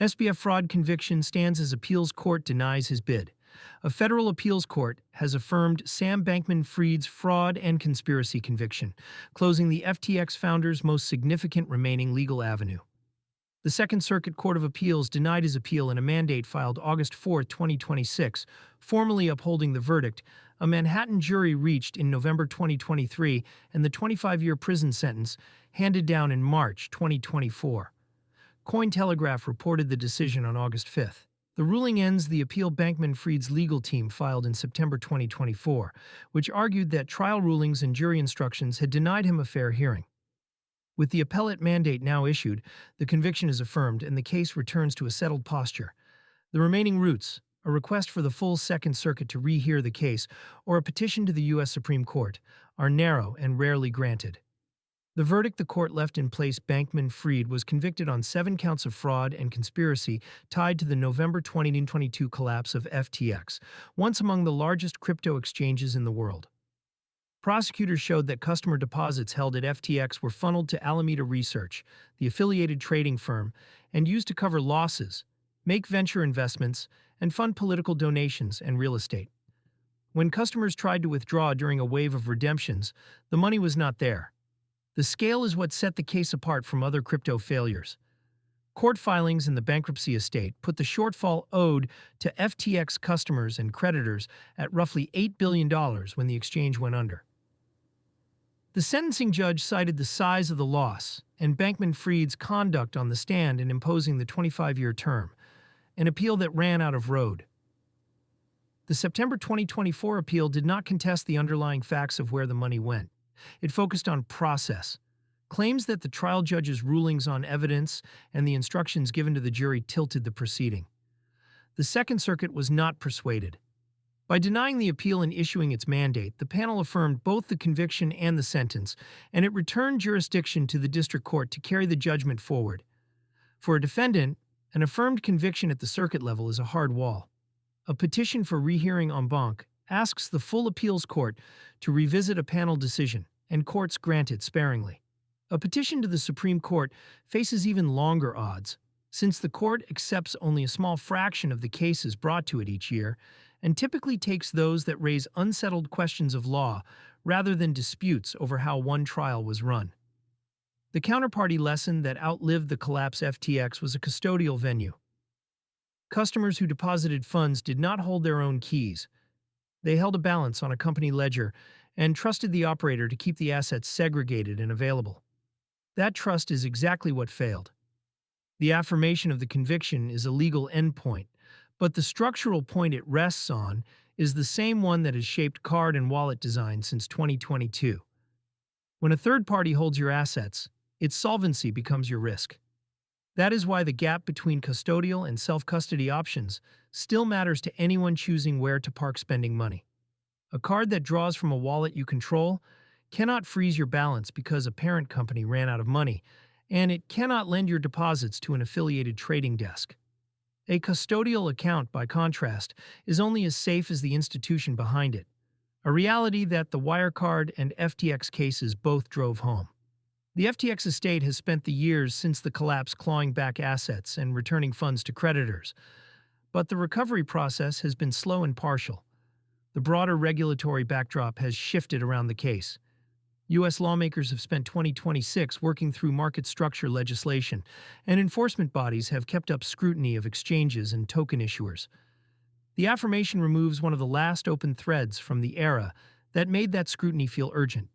SBF fraud conviction stands as appeals court denies his bid. A federal appeals court has affirmed Sam Bankman-Fried's fraud and conspiracy conviction, closing the FTX founder's most significant remaining legal avenue. The Second Circuit Court of Appeals denied his appeal in a mandate filed August 4, 2026, formally upholding the verdict a Manhattan jury reached in November 2023 and the 25-year prison sentence handed down in March 2024. Cointelegraph reported the decision on August 5. The ruling ends the appeal Bankman-Fried's legal team filed in September 2024, which argued that trial rulings and jury instructions had denied him a fair hearing. With the appellate mandate now issued, the conviction is affirmed and the case returns to a settled posture. The remaining routes, a request for the full Second Circuit to rehear the case or a petition to the U.S. Supreme Court, are narrow and rarely granted. The verdict the court left in place Bankman-Fried was convicted on 7 counts of fraud and conspiracy tied to the November 2022 collapse of FTX, once among the largest crypto exchanges in the world. Prosecutors showed that customer deposits held at FTX were funneled to Alameda Research, the affiliated trading firm, and used to cover losses, make venture investments, and fund political donations and real estate. When customers tried to withdraw during a wave of redemptions, the money was not there. The scale is what set the case apart from other crypto failures. Court filings in the bankruptcy estate put the shortfall owed to FTX customers and creditors at roughly $8 billion when the exchange went under. The sentencing judge cited the size of the loss and Bankman-Fried's conduct on the stand in imposing the 25-year term, an appeal that ran out of road. The September 2024 appeal did not contest the underlying facts of where the money went. It focused on process, claims that the trial judge's rulings on evidence and the instructions given to the jury tilted the proceeding. The Second Circuit was not persuaded. By denying the appeal and issuing its mandate, the panel affirmed both the conviction and the sentence, and it returned jurisdiction to the district court to carry the judgment forward. For a defendant, an affirmed conviction at the circuit level is a hard wall. A petition for rehearing en banc asks the full appeals court to revisit a panel decision, and courts grant it sparingly. A petition to the Supreme Court faces even longer odds, since the court accepts only a small fraction of the cases brought to it each year, and typically takes those that raise unsettled questions of law rather than disputes over how one trial was run. The counterparty lesson that outlived the collapse FTX was a custodial venue. Customers who deposited funds did not hold their own keys. They held a balance on a company ledger and trusted the operator to keep the assets segregated and available. That trust is exactly what failed. The affirmation of the conviction is a legal endpoint, but the structural point it rests on is the same one that has shaped card and wallet design since 2022. When a third party holds your assets, its solvency becomes your risk. That is why the gap between custodial and self-custody options still matters to anyone choosing where to park spending money. A card that draws from a wallet you control cannot freeze your balance because a parent company ran out of money, and it cannot lend your deposits to an affiliated trading desk. A custodial account, by contrast, is only as safe as the institution behind it, a reality that the Wirecard and FTX cases both drove home. The FTX estate has spent the years since the collapse clawing back assets and returning funds to creditors, but the recovery process has been slow and partial. The broader regulatory backdrop has shifted around the case. U.S. lawmakers have spent 2026 working through market structure legislation, and enforcement bodies have kept up scrutiny of exchanges and token issuers. The affirmation removes one of the last open threads from the era that made that scrutiny feel urgent.